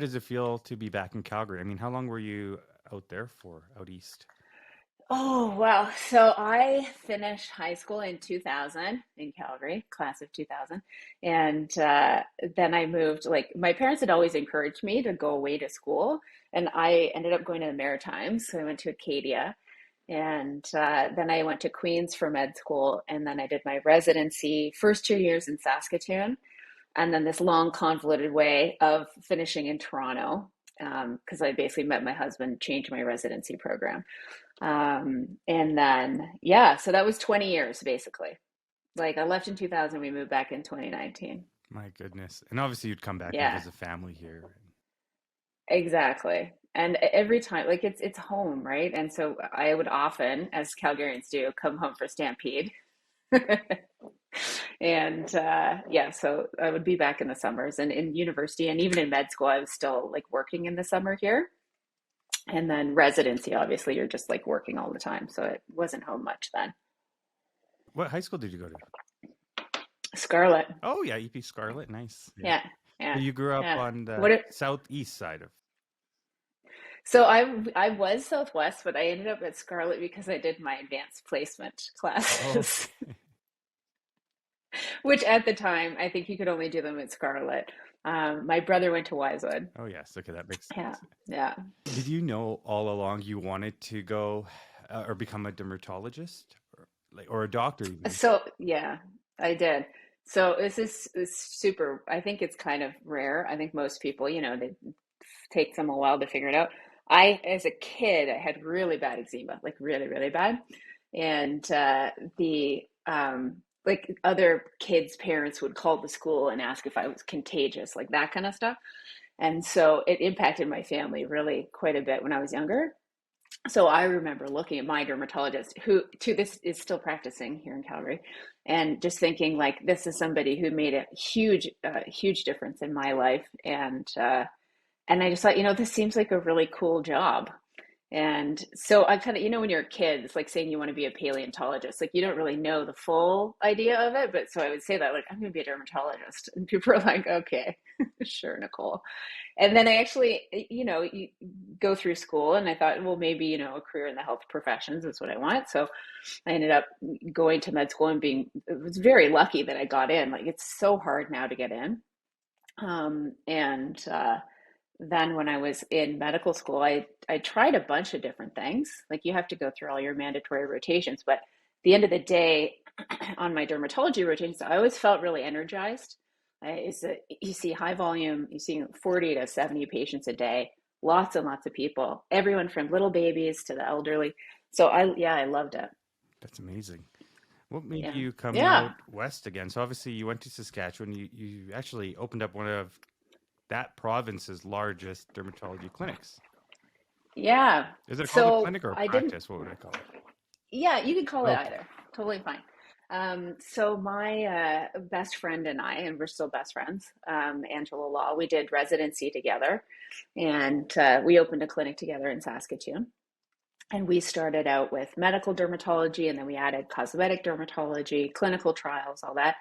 does it feel to be back in Calgary? I mean, how long were you out there for, out east? Oh, wow. So I finished high school in 2000 in Calgary, class of 2000. And then I moved, like, my parents had always encouraged me to go away to school. And I ended up going to the Maritimes. So I went to Acadia. And then I went to Queens for med school. And then I did my residency, first 2 years in Saskatchewan. And then this long, convoluted way of finishing in Toronto, because I basically met my husband, changed my residency program. And then, yeah, so that was 20 years basically. Like I left in 2000, we moved back in 2019. My goodness. And obviously you'd come back and Yeah, visit family here. exactly. And every time, like it's home, right? And so I would often, as Calgarians do, come home for Stampede. And yeah, so I would be back in the summers and in university and even in med school, I was still like working in the summer here. And then residency, obviously, you're just like working all the time. So it wasn't home much then. What high school did you go to? Scarlet. Oh yeah, EP Scarlet. Nice. Yeah. Yeah, So yeah, you grew up yeah. on the What it, southeast side of. so I was Southwest, but I ended up at Scarlet because I did my advanced placement Oh, classes, okay. which at the time I think you could only do them at Scarlet. My brother went to Wisewood. Oh yes. Okay, that makes Yeah, sense. yeah. Did you know all along you wanted to go or become a dermatologist or a doctor even? So yeah, I did. So this is super. I think it's kind of rare. I think most people, they take them a while to figure it out. As a kid, I had really bad eczema, like really, really bad. And the like other kids' parents would call the school and ask if I was contagious, like that kind of stuff. And so it impacted my family really quite a bit when I was younger. So I remember looking at my dermatologist, who to this is still practicing here in Calgary, and just thinking like this is somebody who made a huge difference in my life, and I just thought, this seems like a really cool job. And so I kind of, when you're a kid, it's like saying you want to be a paleontologist. Like you don't really know the full idea of it. But so I would say that, like, I'm going to be a dermatologist. And people are like, okay, sure, Nicole. And then I actually, you go through school and I thought, well, maybe, a career in the health professions is what I want. So I ended up going to med school and it was very lucky that I got in. Like it's so hard now to get in. And then when I was in medical school, I tried a bunch of different things. Like you have to go through all your mandatory rotations, but at the end of the day, on my dermatology rotations, I always felt really energized. You see high volume, you see 40 to 70 patients a day, lots and lots of people, everyone from little babies to the elderly. So yeah, I loved it. That's amazing. What made Yeah. you come Yeah. out west again? So obviously you went to Saskatchewan. You actually opened up one of that province's largest dermatology clinics. Yeah. Is it called a So clinic or a I didn't, practice? What would I call it? yeah, you could call it Okay. either. Totally fine. So my best friend and I, and we're still best friends, Angela Law, we did residency together, and we opened a clinic together in Saskatchewan. And we started out with medical dermatology, and then we added cosmetic dermatology, clinical trials, all that.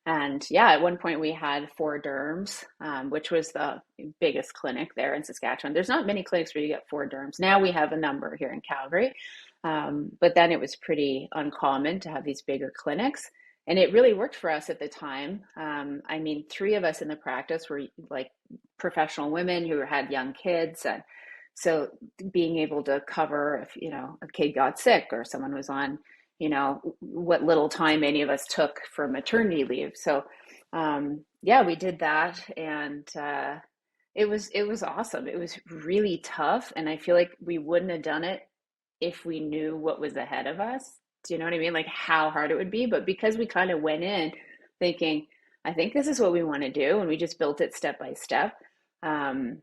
And yeah, at one point we had 4 derms, which was the biggest clinic there in Saskatchewan. There's not many clinics where you get 4 derms. Now we have a number here in Calgary. But then it was pretty uncommon to have these bigger clinics. And it really worked for us at the time. I mean, 3 of us in the practice were like professional women who had young kids. And so being able to cover if, a kid got sick or someone was on, what little time any of us took for maternity leave. So, yeah, we did that. And, it was awesome. It was really tough. And I feel like we wouldn't have done it if we knew what was ahead of us. Do you know what I mean? Like how hard it would be. But because we kind of went in thinking, I think this is what we want to do, and we just built it step by step. Um,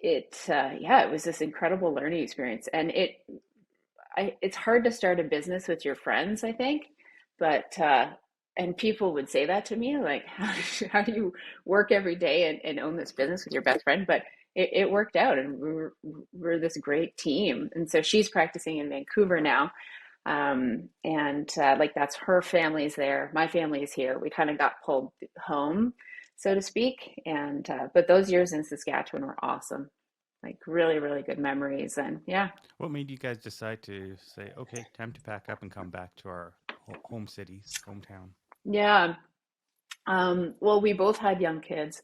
yeah, it was this incredible learning experience, and it's hard to start a business with your friends, I think, but and people would say that to me, like, how do you work every day and own this business with your best friend? But it worked out, and we're this great team. And so she's practicing in Vancouver now, and like that's her family's there, my family is here. We kind of got pulled home so to speak. And but those years in Saskatchewan were awesome, like really, really good memories. And yeah, What made you guys decide to say, okay, time to pack up and come back to our home cities, hometown? yeah. Well, we both had young kids,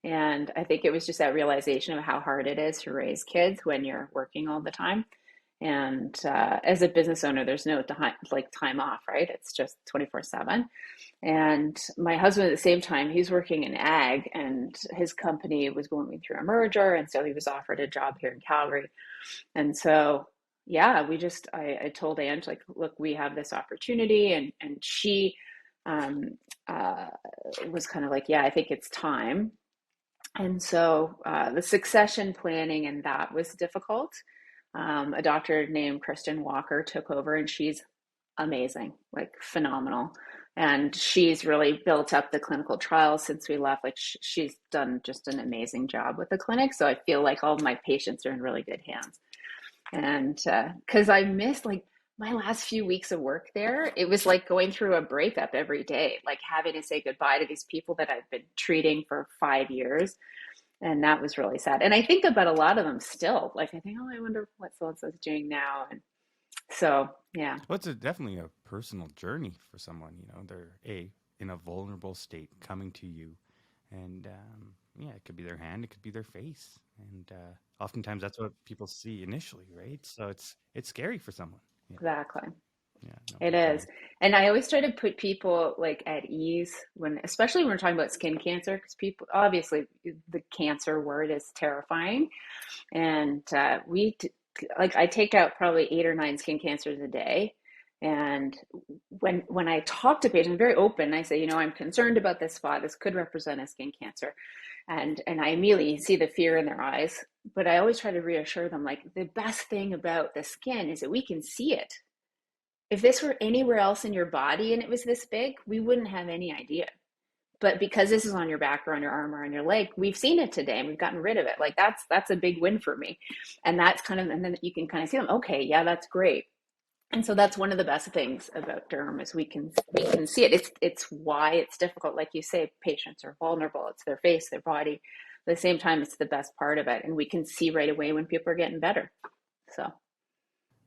and I think it was just that realization of how hard it is to raise kids when you're working all the time. And as a business owner, there's no time, like time off, right? It's just 24/7. And my husband at the same time, he's working in ag, and his company was going through a merger, and so he was offered a job here in Calgary. And so, yeah, I told Ange, like, look, we have this opportunity, and she um, uh, was kind of like, yeah, I think it's time. And so the succession planning and that was difficult. A doctor named Kristen Walker took over, and she's amazing, like phenomenal. And she's really built up the clinical trials since we left. Like she's done just an amazing job with the clinic. So I feel like all of my patients are in really good hands. And because I missed like my last few weeks of work there, it was like going through a breakup every day, like having to say goodbye to these people that I've been treating for 5 years. And that was really sad. And I think about a lot of them still. Like I think, oh, I wonder what so and so's doing now. And so, yeah, Well, it's definitely a personal journey for someone. They're in a vulnerable state coming to you, and yeah, it could be their hand, it could be their face, and oftentimes that's what people see initially, right? So it's scary for someone. Yeah, exactly. yeah, no, It big is. time. And I always try to put people like at ease when, especially when we're talking about skin cancer, because people, obviously, the cancer word is terrifying. And like, I take out probably 8 or 9 skin cancers a day. And when I talk to patients, I'm very open. I say, I'm concerned about this spot. This could represent a skin cancer. And I immediately see the fear in their eyes. But I always try to reassure them, like, the best thing about the skin is that we can see it. If this were anywhere else in your body and it was this big, we wouldn't have any idea. But because this is on your back or on your arm or on your leg, we've seen it today and we've gotten rid of it. Like that's a big win for me. And that's kind of, and then you can kind of see them, okay, yeah, that's great. And so that's one of the best things about derm is we can see it. It's why it's difficult. Like you say, patients are vulnerable. It's their face, their body. At the same time, it's the best part of it. And we can see right away when people are getting better. So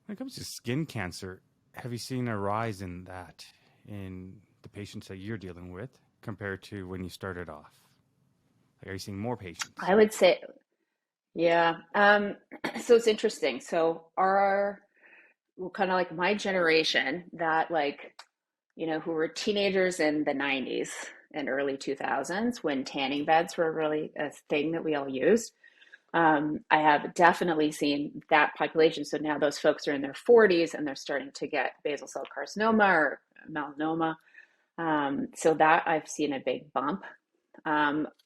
When it comes to skin cancer, have you seen a rise in that in the patients that you're dealing with compared to when you started off? Like, are you seeing more patients? I would say, yeah. So it's interesting. So our kind of like my generation that like, who were teenagers in the 90s and early 2000s when tanning beds were really a thing that we all used. I have definitely seen that population. So now those folks are in their 40s and they're starting to get basal cell carcinoma or melanoma. So that I've seen a big bump.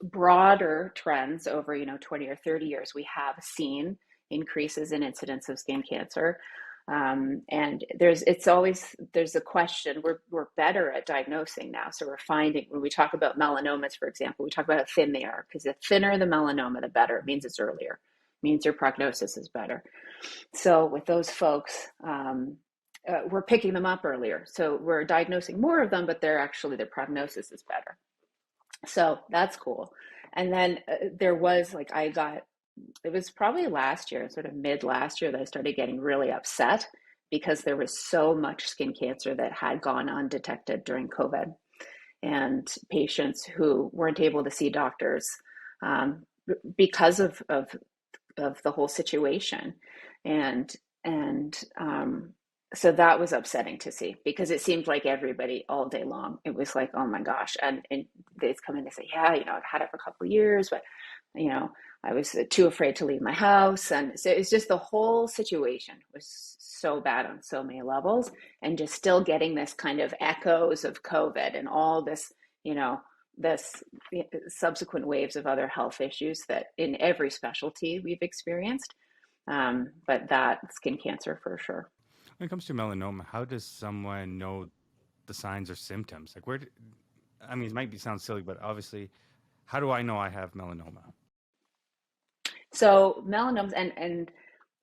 Broader trends over 20 or 30 years, we have seen increases in incidence of skin cancer. And there's a question. We're better at diagnosing now, so we're finding when we talk about melanomas, for example, we talk about how thin they are because the thinner the melanoma, the better. It means it's earlier. It means your prognosis is better. So with those folks, we're picking them up earlier. So we're diagnosing more of them, but their prognosis is better. So that's cool. And then there was like it was probably last year, sort of mid last year, that I started getting really upset because there was so much skin cancer that had gone undetected during COVID, and patients who weren't able to see doctors um, because of the whole situation. And so that was upsetting to see because it seemed like everybody all day long, it was like, oh my gosh. And they'd come in and say, yeah, I've had it for a couple of years, but you know, I was too afraid to leave my house. And so it's just the whole situation was so bad on so many levels, and just still getting this kind of echoes of COVID and all this, this subsequent waves of other health issues that in every specialty we've experienced. But that skin cancer for sure. When it comes to melanoma, how does someone know the signs or symptoms? Like, I mean, it might sound silly, but obviously, how do I know I have melanoma? So melanomas, and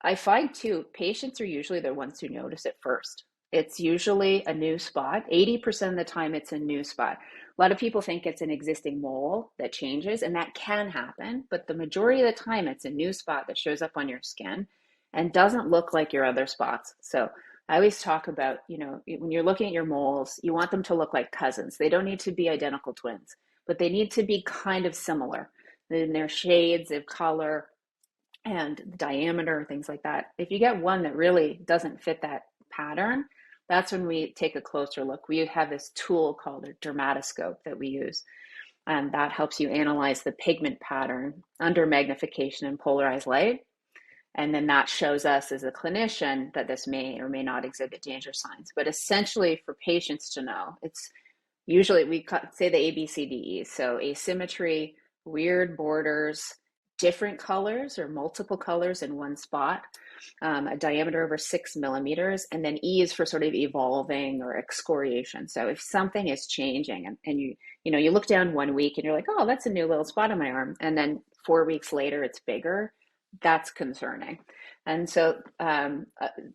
I find too, patients are usually the ones who notice it first. It's usually a new spot. 80% of the time, it's a new spot. A lot of people think it's an existing mole that changes, and that can happen, but the majority of the time, it's a new spot that shows up on your skin and doesn't look like your other spots. So I always talk about, when you're looking at your moles, you want them to look like cousins. They don't need to be identical twins, but they need to be kind of similar in their shades of color and diameter, things like that. If you get one that really doesn't fit that pattern, that's when we take a closer look. We have this tool called a dermatoscope that we use, and that helps you analyze the pigment pattern under magnification and polarized light. And then that shows us as a clinician that this may or may not exhibit danger signs. But essentially, for patients to know, it's usually we say the ABCDE. So asymmetry, weird borders, different colors or multiple colors in one spot, a diameter over 6 millimeters, and then E is for sort of evolving or excoriation. So if something is changing and you look down 1 week and you're like, oh, that's a new little spot on my arm, and then 4 weeks later it's bigger, that's concerning. And so a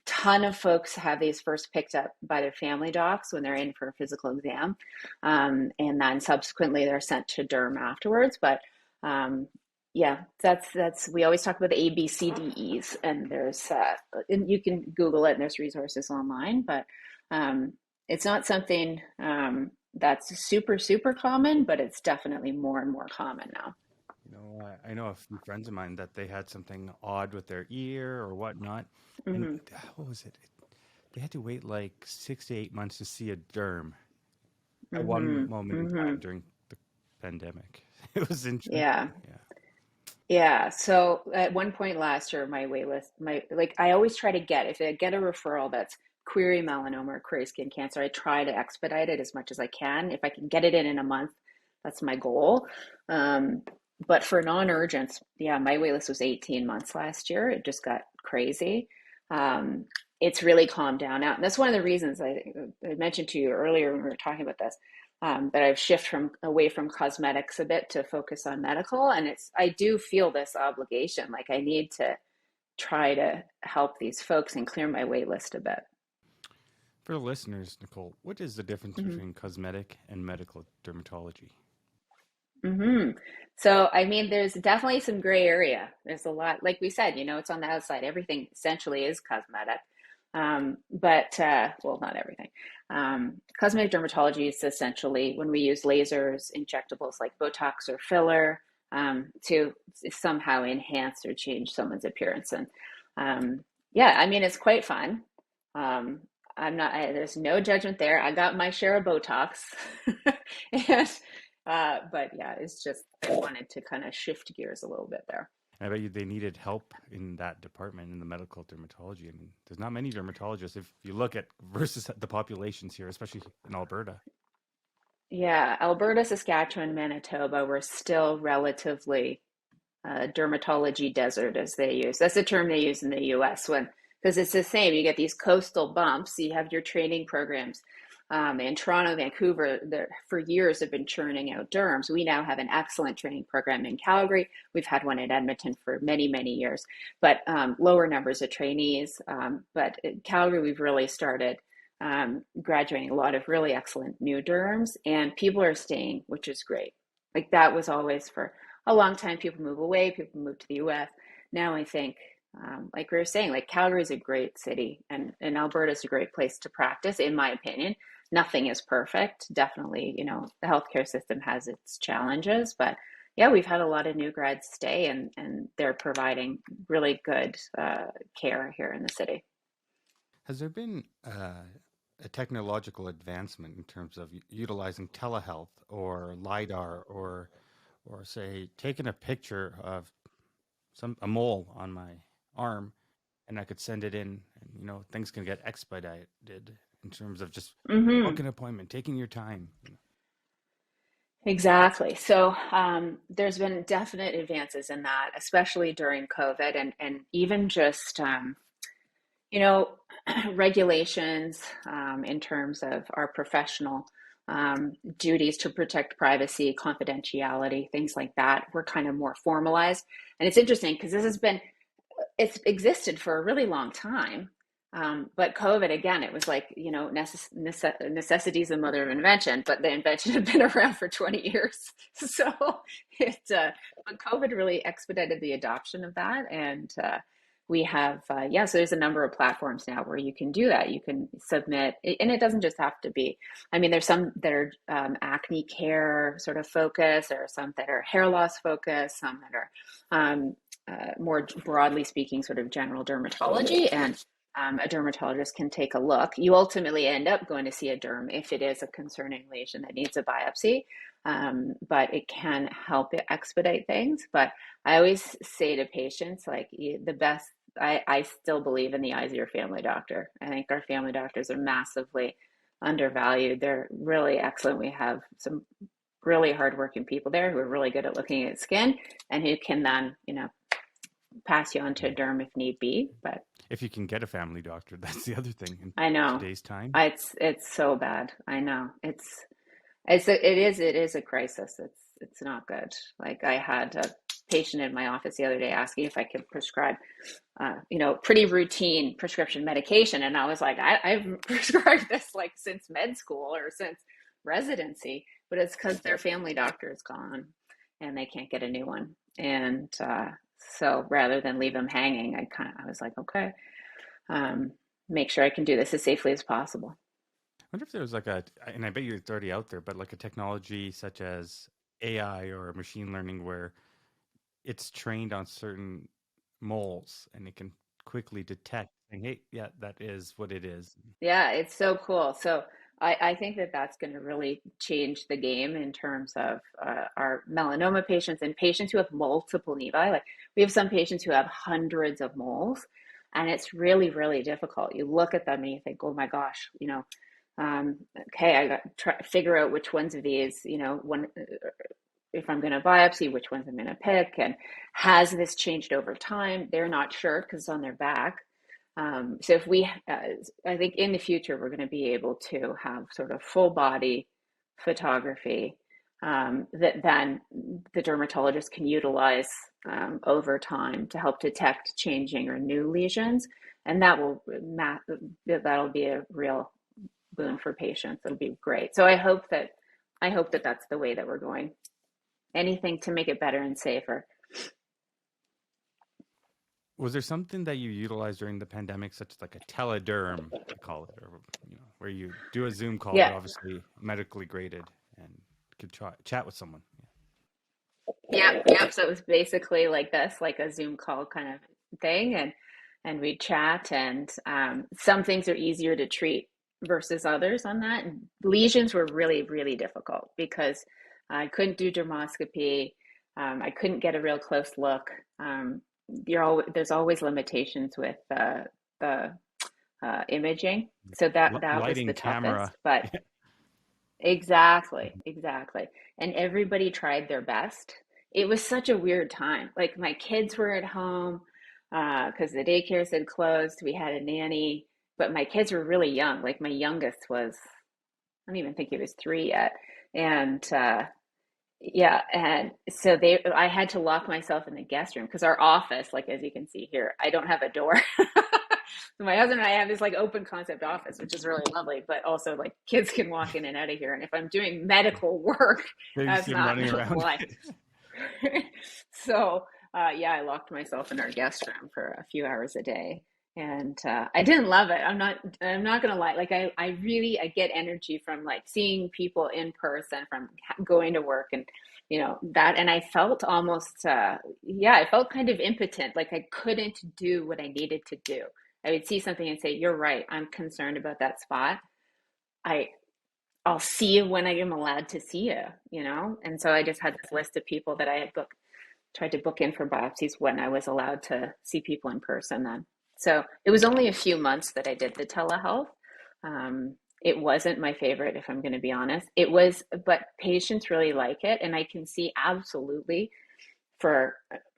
ton of folks have these first picked up by their family docs when they're in for a physical exam. And then subsequently they're sent to derm afterwards. But yeah, that's we always talk about the ABCDEs, and there's and you can Google it and there's resources online, but it's not something that's super, super common, but it's definitely more and more common now. I know a few friends of mine that they had something odd with their ear or whatnot, and Hmm. what was it? They had to wait like 6 to 8 months to see a derm at one Hmm. moment in Hmm. time during the pandemic. It was interesting. Yeah. Yeah. Yeah. So at one point last year, my wait list, I always try to if I get a referral that's query melanoma or query skin cancer, I try to expedite it as much as I can. If I can get it in a month, that's my goal. Um, but for non-urgents, yeah, my wait list was 18 months last year. It just got crazy. Um, it's really calmed down now. And that's one of the reasons I mentioned to you earlier when we were talking about this, that I've shifted from away from cosmetics a bit to focus on medical. And I do feel this obligation, like I need to try to help these folks and clear my wait list a bit. For the listeners, Nicole, what is the difference Mm-hmm. between cosmetic and medical dermatology? Mm-hmm. So, I mean, there's definitely some gray area. There's a lot, like we said, it's on the outside. Everything essentially is cosmetic. Well, not everything. Cosmetic dermatology is essentially when we use lasers, injectables like Botox or filler, to somehow enhance or change someone's appearance. And yeah, I mean, it's quite fun. Um, there's no judgment there. I got my share of Botox. And but yeah, it's just I wanted to kind of shift gears a little bit there. I bet you they needed help in that department in the medical dermatology. I mean, there's not many dermatologists if you look at versus the populations here, especially in Alberta. Yeah, Alberta, Saskatchewan, Manitoba were still relatively dermatology desert, as they use. That's the term they use in the US when, because it's the same. You get these coastal bumps, you have your training programs. In Toronto, Vancouver, for years have been churning out derms. We now have an excellent training program in Calgary. We've had one in Edmonton for many, many years, but lower numbers of trainees. But in Calgary, we've really started graduating a lot of really excellent new derms, and people are staying, which is great. Like that was always for a long time. People move away, people move to the US. Now I think, like we were saying, like Calgary is a great city, and Alberta is a great place to practice, in my opinion. Nothing is perfect. Definitely, the healthcare system has its challenges, but yeah, we've had a lot of new grads stay, and they're providing really good care here in the city. Has there been a technological advancement in terms of utilizing telehealth or lidar or say taking a picture of a mole on my arm and I could send it in and things can get expedited in terms of just book Hmm. an appointment, taking your time. Exactly. So there's been definite advances in that, especially during COVID, and even just you know, regulations in terms of our professional duties to protect privacy, confidentiality, things like that, were kind of more formalized. And it's interesting because it's existed for a really long time. But COVID, again, it was like, necessity is the mother of invention, but the invention had been around for 20 years. So but COVID really expedited the adoption of that. And we have, so there's a number of platforms now where you can do that. You can submit, and it doesn't just have to be, I mean, there's some that are acne care sort of focused, there are some that are hair loss focused, some that are more broadly speaking, sort of general dermatology. And a dermatologist can take a look. You ultimately end up going to see a derm if it is a concerning lesion that needs a biopsy, but it can help it expedite things. But I always say to patients, like, the best, I still believe in the eyes of your family doctor. I think our family doctors are massively undervalued. They're really excellent. We have some really hardworking people there who are really good at looking at skin and who can then, pass you on to a derm if need be. But If you can get a family doctor, that's the other thing in I know today's time. it's so bad. I know it is a crisis. It's not good. Like, I had a patient in my office the other day asking if I could prescribe, pretty routine prescription medication, and I was like, I've prescribed this like since med school or since residency, but it's because their family doctor is gone and they can't get a new one. And so rather than leave them hanging, I was like, okay, um, make sure I can do this as safely as possible. I wonder if there was like and I bet you it's already out there, but like a technology such as AI or machine learning where it's trained on certain moles and it can quickly detect, saying, hey, yeah, that is what it is. Yeah, it's so cool. So I think that that's going to really change the game in terms of our melanoma patients and patients who have multiple nevi. Like, we have some patients who have hundreds of moles, and it's really, really difficult. You look at them and you think, oh my gosh, um, okay, I got to try figure out which ones of these, if I'm going to biopsy, which ones I'm going to pick, and has this changed over time? They're not sure because it's on their back. So I think in the future, we're going to be able to have sort of full body photography that then the dermatologist can utilize over time to help detect changing or new lesions. And that'll be a real boon for patients. It'll be great. So I hope that that's the way that we're going. Anything to make it better and safer. Was there something that you utilized during the pandemic, such as like a Telederm, they call it, or where you do a Zoom call, but Yeah. obviously medically graded and could chat with someone? Yeah, yeah. So it was basically like this, like a Zoom call kind of thing, and we'd chat. And some things are easier to treat versus others on that. And lesions were really, really difficult because I couldn't do dermoscopy. I couldn't get a real close look. There's always limitations with the imaging, so that was the Lighting, toughest. camera. But exactly, exactly. And everybody tried their best. It was such a weird time. Like, my kids were at home because the daycares had closed. We had a nanny, but my kids were really young. Like, my youngest was, I don't even think he was 3 yet. And yeah, and so I had to lock myself in the guest room because our office, like as you can see here, I don't have a door. So my husband and I have this like open concept office, which is really lovely, but also like kids can walk in and out of here. And if I'm doing medical work, There you that's see him not running going to around. fly. So yeah, I locked myself in our guest room for a few hours a day, and I didn't love it. I'm not gonna lie. Like, I get energy from like seeing people in person, from going to work, and that. And I felt almost yeah, I felt kind of impotent. Like, I couldn't do what I needed to do. I would see something and say, "You're right. I'm concerned about that spot. I I'll see you when I am allowed to see you." And so I just had this list of people that I had tried to book in for biopsies when I was allowed to see people in person then. So it was only a few months that I did the telehealth. It wasn't my favorite, if I'm going to be honest. It was, but patients really like it. And I can see absolutely for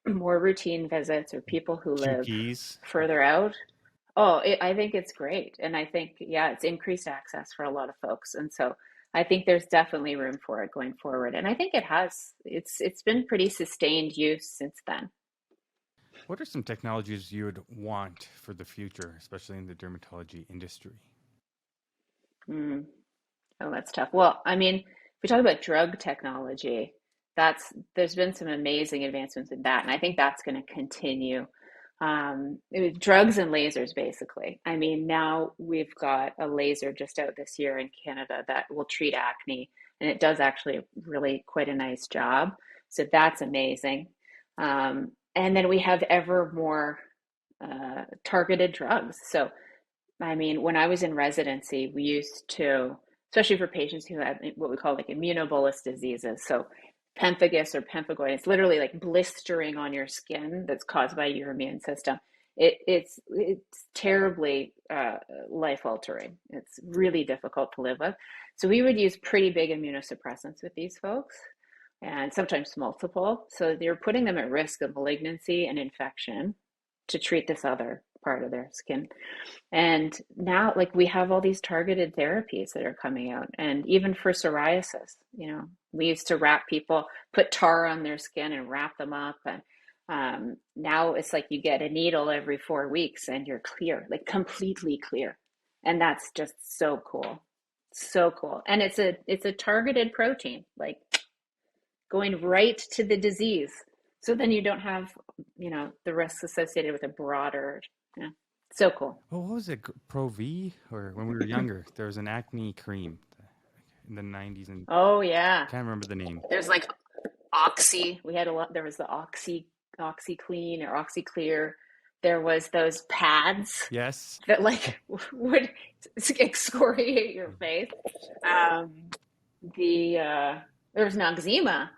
more routine visits or people who live QPs. further out. Oh, I think it's great. And I think, yeah, it's increased access for a lot of folks. And so I think there's definitely room for it going forward. And I think it's been pretty sustained use since then. What are some technologies you would want for the future, especially in the dermatology industry? Mm. Oh, that's tough. Well, I mean, if we talk about drug technology, there's been some amazing advancements in that, and I think that's going to continue. Drugs and lasers, basically. I mean, now we've got a laser just out this year in Canada that will treat acne, and it does actually really quite a nice job. So that's amazing. And then we have ever more targeted drugs. So I mean, when I was in residency, we used to, especially for patients who had what we call like immunobolus diseases. So pemphigus or pemphigoid, it's literally like blistering on your skin that's caused by your immune system. It's terribly life altering. It's really difficult to live with. So we would use pretty big immunosuppressants with these folks, and sometimes multiple. So you're putting them at risk of malignancy and infection to treat this other part of their skin. And now, like, we have all these targeted therapies that are coming out. And even for psoriasis, we used to wrap people, put tar on their skin and wrap them up. And now it's like you get a needle every 4 weeks and you're clear, like completely clear. And that's just so cool. So cool. And it's a targeted protein, like going right to the disease. So then you don't have, the risks associated with a broader, yeah. So cool. Oh, what was it? Pro V? Or when we were younger, there was an acne cream in the 90s, and Oh yeah. can't remember the name. There's like Oxy. We had a lot. There was the OxyClean or OxyClear. There was those pads Yes. that like would excoriate your face. Um, there was Noxzema.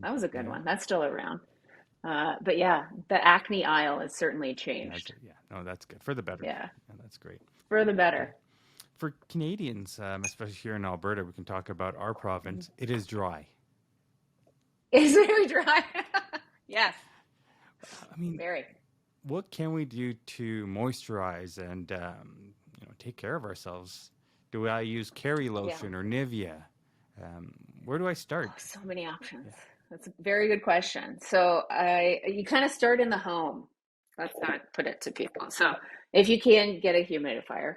That was a good Yeah. one. That's still around. But yeah, the acne aisle has certainly changed. Yeah. No, that's good. For the better. Yeah, Yeah, that's great. for the Okay. better. For Canadians, especially here in Alberta, we can talk about our province. It is dry. It's very dry. Yes, I mean, very. what can we do to moisturize and take care of ourselves? Do I use Kerry Yeah. lotion or Nivea? Where do I Oh, start? so many options. Yeah. That's a very good question. So you kind of start in the home. That's how I put it to people. So if you can get a humidifier,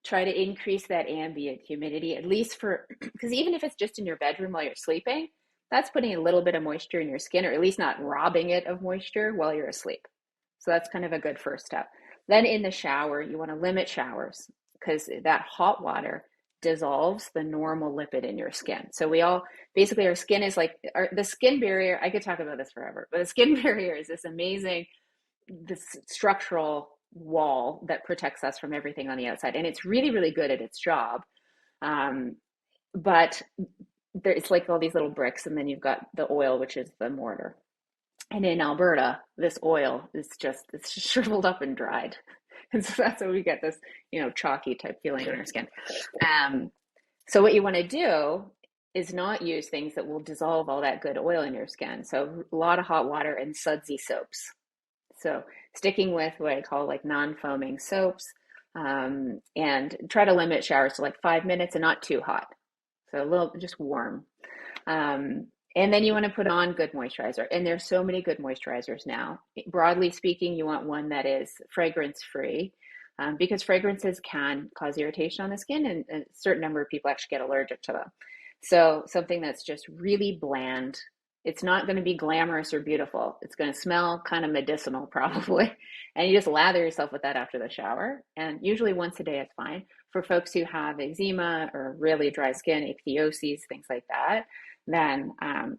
try to increase that ambient humidity, at least because even if it's just in your bedroom while you're sleeping, that's putting a little bit of moisture in your skin, or at least not robbing it of moisture while you're asleep. So that's kind of a good first step. Then in the shower, you want to limit showers because that hot water dissolves the normal lipid in your skin. So basically our skin is like the skin barrier. I could talk about this forever, but the skin barrier is this structural wall that protects us from everything on the outside. And it's really, really good at its job. But it's like all these little bricks, and then you've got the oil, which is the mortar. And in Alberta, this oil it's just shriveled up and dried. And so that's how we get this, chalky type feeling on our skin. So what you want to do is not use things that will dissolve all that good oil in your skin. So a lot of hot water and sudsy soaps. So sticking with what I call like non-foaming soaps, and try to limit showers to like 5 minutes and not too hot. So a little just warm. And then you want to put on good moisturizer. And there's so many good moisturizers now. Broadly speaking, you want one that is fragrance free, because fragrances can cause irritation on the skin, and a certain number of people actually get allergic to them. So something that's just really bland. It's not going to be glamorous or beautiful. It's going to smell kind of medicinal probably. And you just lather yourself with that after the shower. And usually once a day is fine. For folks who have eczema or really dry skin, ichthyoses, things like that, then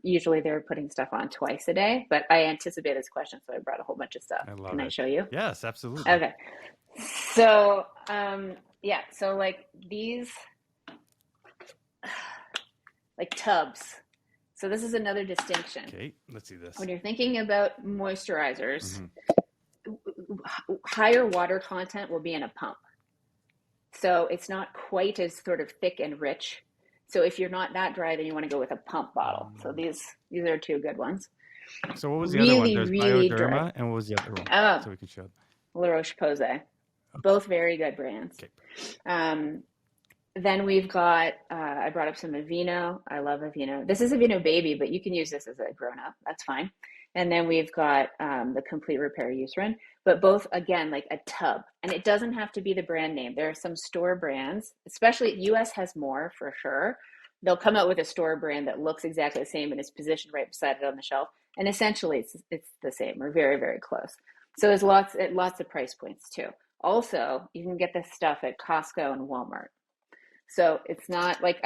usually they're putting stuff on twice a day. But I anticipate this question, so I brought a whole bunch of stuff. I love Can I it. show you? Yes, absolutely. Okay. So, yeah, so like these, like tubs. So this is another distinction. Okay, let's see this. When you're thinking about moisturizers, Mm-hmm. higher water content will be in a pump. So it's not quite as sort of thick and rich. So if you're not that dry, then you want to go with a pump bottle. So these are two good ones. So what was the other one? Really, There's really dry. Bioderma, and what was the other one? Oh, So we can show them. La Roche-Posay. Both very good brands. Okay. Then we've got, I brought up some Aveeno. I love Aveeno. This is Aveeno Baby, but you can use this as a grown-up. That's fine. And then we've got the Complete Repair Eucerin, but both, again, like a tub. And it doesn't have to be the brand name. There are some store brands, especially US has more for sure. They'll come out with a store brand that looks exactly the same and is positioned right beside it on the shelf. And essentially it's the same or very, very close. So there's lots of price points too. Also, you can get this stuff at Costco and Walmart. So it's not like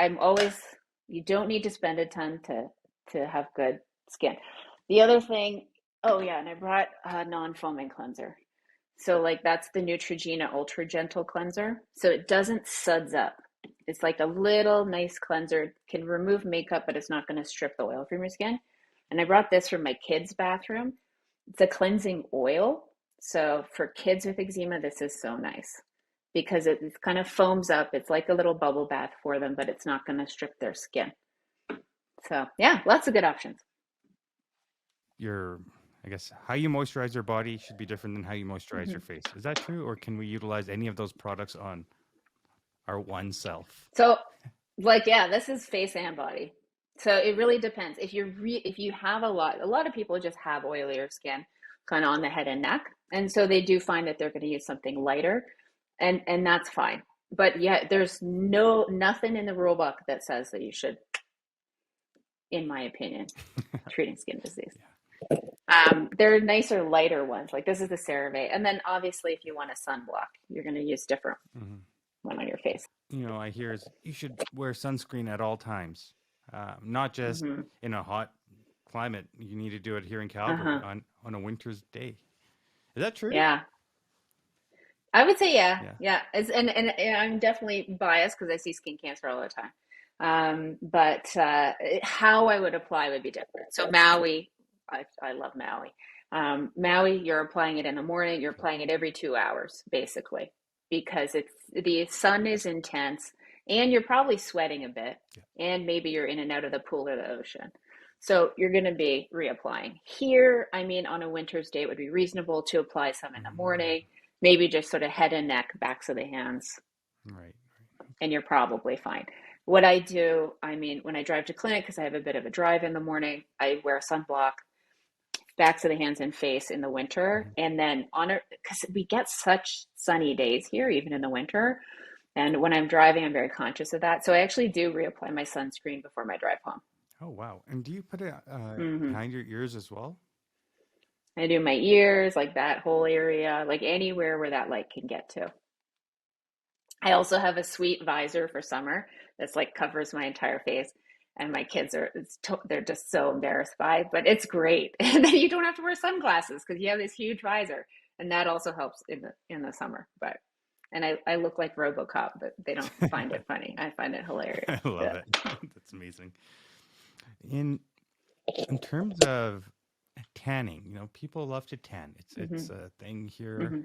you don't need to spend a ton to have good skin. The other thing, oh yeah, and I brought a non-foaming cleanser. So like that's the Neutrogena Ultra Gentle Cleanser. So it doesn't suds up. It's like a little nice cleanser. It can remove makeup, but it's not going to strip the oil from your skin. And I brought this from my kids' bathroom. It's a cleansing oil. So for kids with eczema, this is so nice because it kind of foams up. It's like a little bubble bath for them, but it's not going to strip their skin. So yeah, lots of good options. I guess how you moisturize your body should be different than how you moisturize your Mm-hmm. face. Is that true, or can we utilize any of those products on our one self? So, like, yeah, this is face and body. So it really depends. If you have a lot of people just have oilier skin, kind of on the head and neck, and so they do find that they're going to use something lighter, and that's fine. But yeah, there's nothing in the rule book that says that you should, in my opinion, treating skin disease. There are nicer, lighter ones. Like this is the CeraVe, and then obviously, if you want a sunblock, you're going to use different Hmm. one on your face. I hear is you should wear sunscreen at all times, not just Mm-hmm. in a hot climate. You need to do it here in Calgary Uh-huh. on a winter's day. Is that true? Yeah. I would say yeah, Yeah. yeah. And I'm definitely biased because I see skin cancer all the time. But how I would apply would be different. So Maui, I love Maui. Maui, you're applying it in the morning. You're applying it every 2 hours, basically, because the sun is intense, and you're probably sweating a bit, Yeah. and maybe you're in and out of the pool or the ocean. So you're going to be reapplying. Here, I mean, on a winter's day, it would be reasonable to apply some in the Mhm. morning, maybe just sort of head and neck, backs of the hands, Right. and you're probably fine. What I do, I mean, when I drive to clinic, because I have a bit of a drive in the morning, I wear sunblock, backs of the hands and face in the winter. Mhm. And then on it, because we get such sunny days here, even in the winter. And when I'm driving, I'm very conscious of that. So I actually do reapply my sunscreen before my drive home. Oh wow! And do you put it Hmm. behind your ears as well? I do my ears, like that whole area, like anywhere where that light can get to. I also have a sweet visor for summer that's like covers my entire face. And my kids they're just so embarrassed by it, but it's great. And then you don't have to wear sunglasses because you have this huge visor. And that also helps in the summer. But and I look like RoboCop, but they don't find it funny. I find it hilarious. I love Yeah. it. That's amazing. In in terms of tanning, people love to tan. It's Hmm. a thing here. Hmm.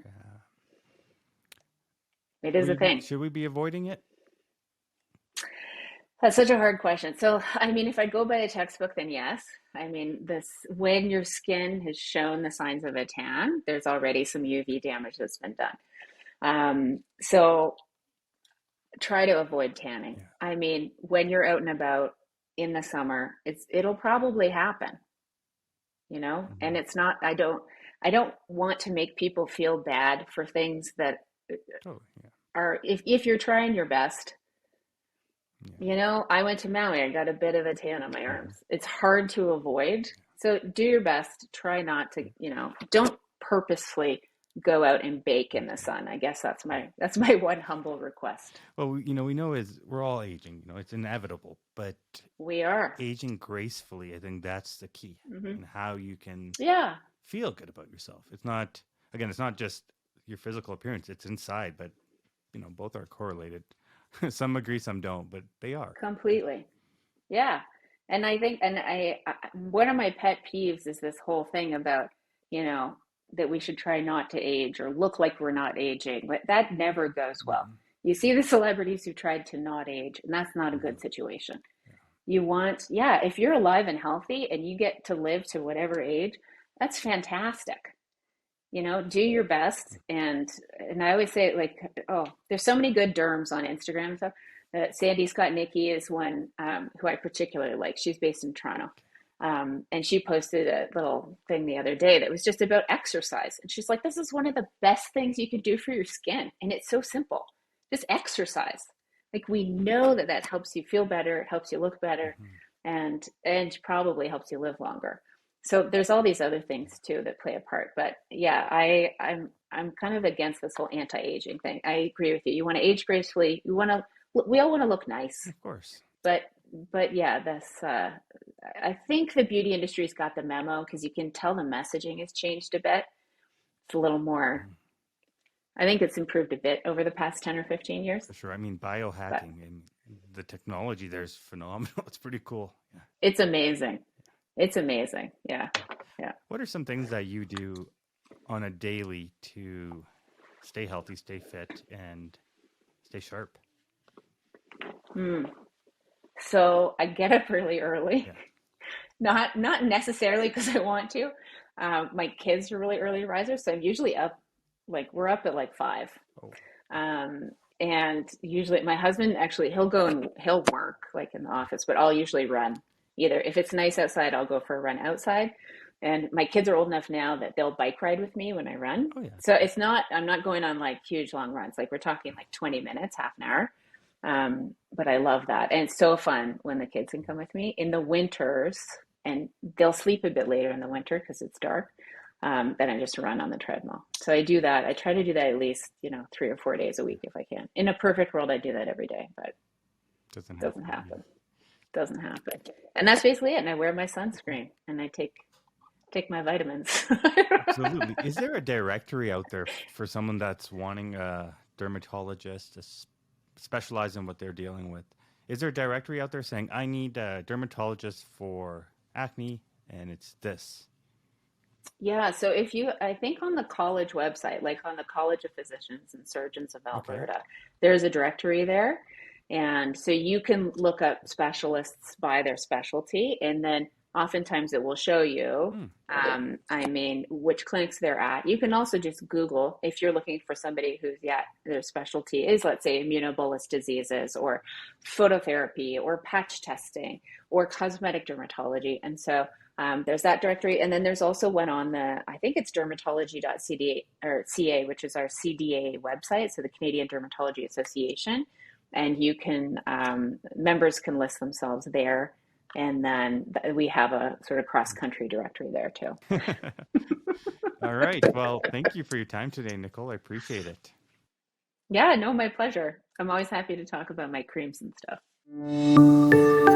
It is a thing. Should we be avoiding it? That's such a hard question. So, I mean, if I go by the textbook, then yes. I mean, this when your skin has shown the signs of a tan, there's already some UV damage that's been done. So try to avoid tanning. Yeah. I mean, when you're out and about in the summer, it'll probably happen, and Hmm. it's not, I don't want to make people feel bad for things that Oh yeah. are, if you're trying your best. Yeah. I went to Maui. I got a bit of a tan on my Hmm. arms. It's hard to avoid. So do your best. Try not to, don't purposefully go out and bake in the Okay. sun. I guess that's Yeah. my one humble request. Well, we know is we're all aging. It's inevitable, but We are. aging gracefully, I think that's the key, Hmm. and how you can Yeah, feel good about yourself. It's not just your physical appearance, it's inside, but both are correlated. Some agree, some don't, but they are. completely. Yeah. And I think, and one of my pet peeves is this whole thing about, you know, that we should try not to age or look like we're not aging. But that never goes well. Hmm. You see the celebrities who tried to not age, and that's not a Hmm. good situation. Yeah. Yeah, if you're alive and healthy and you get to live to whatever age, that's fantastic. Do your best. And I always say, like, oh, there's so many good derms on Instagram and stuff. Sandy Scott Nicky is one, who I particularly like. She's based in Toronto. And she posted a little thing the other day that was just about exercise. And she's like, this is one of the best things you can do for your skin. And it's so simple. Just exercise. Like we know that that helps you feel better, it helps you look better, Hmm. and probably helps you live longer. So there's all these other things too that play a part. But yeah, I'm kind of against this whole anti-aging thing. I agree with you. You want to age gracefully. We all want to look nice. Of course. But yeah, this I think the beauty industry's got the memo because you can tell the messaging has changed a bit. It's a little more. Mhm. I think it's improved a bit over the past 10 or 15 years. For sure. I mean, But biohacking and the technology there's phenomenal. It's pretty cool. Yeah. it's amazing. It's amazing. Yeah. Yeah. What are some things that you do on a daily to stay healthy, stay fit, and stay sharp? Hmm. So I get up really early. Yeah. Not necessarily because I want to. My kids are really early risers, so I'm usually up. Like we're up at like 5. Oh, Um, and usually my husband actually he'll go and he'll work like in the office, but I'll usually run. Either if it's nice outside, I'll go for a run outside. And my kids are old enough now that they'll bike ride with me when I run. oh yeah. So it's not I'm not going on like huge long runs. Like we're talking like 20 minutes, half an hour. But I love that. And it's so fun when the kids can come with me in the winters and they'll sleep a bit later in the winter because it's dark. Then I just run on the treadmill. So I do that. I try to do that at least, 3 or 4 days a week if I can. In a perfect world, I do that every day, but it Doesn't doesn't happen. Yeah. happen. Doesn't happen. And that's basically it. And I wear my sunscreen and I take my vitamins. Absolutely. Is there a directory out there for someone that's wanting a dermatologist to specialize in what they're dealing with? Is there a directory out there saying, I need a dermatologist for acne and it's this? Yeah, so I think on the college website, like on the College of Physicians and Surgeons of Okay. Alberta, there's a directory there. And so you can look up specialists by their specialty, and then oftentimes it will show you, Hmm. which clinics they're at. You can also just Google if you're looking for somebody who's, yeah, their specialty is, let's say, immunobolus diseases or phototherapy or patch testing or cosmetic dermatology. And so there's that directory, and then there's also one on I think it's dermatology.cda or CA, which is our CDA website, so the Canadian Dermatology Association, and you can members can list themselves there, and then we have a sort of cross country directory there too. All right. Well, thank you for your time today, Nicole. I appreciate it. Yeah, no, my pleasure. I'm always happy to talk about my creams and stuff.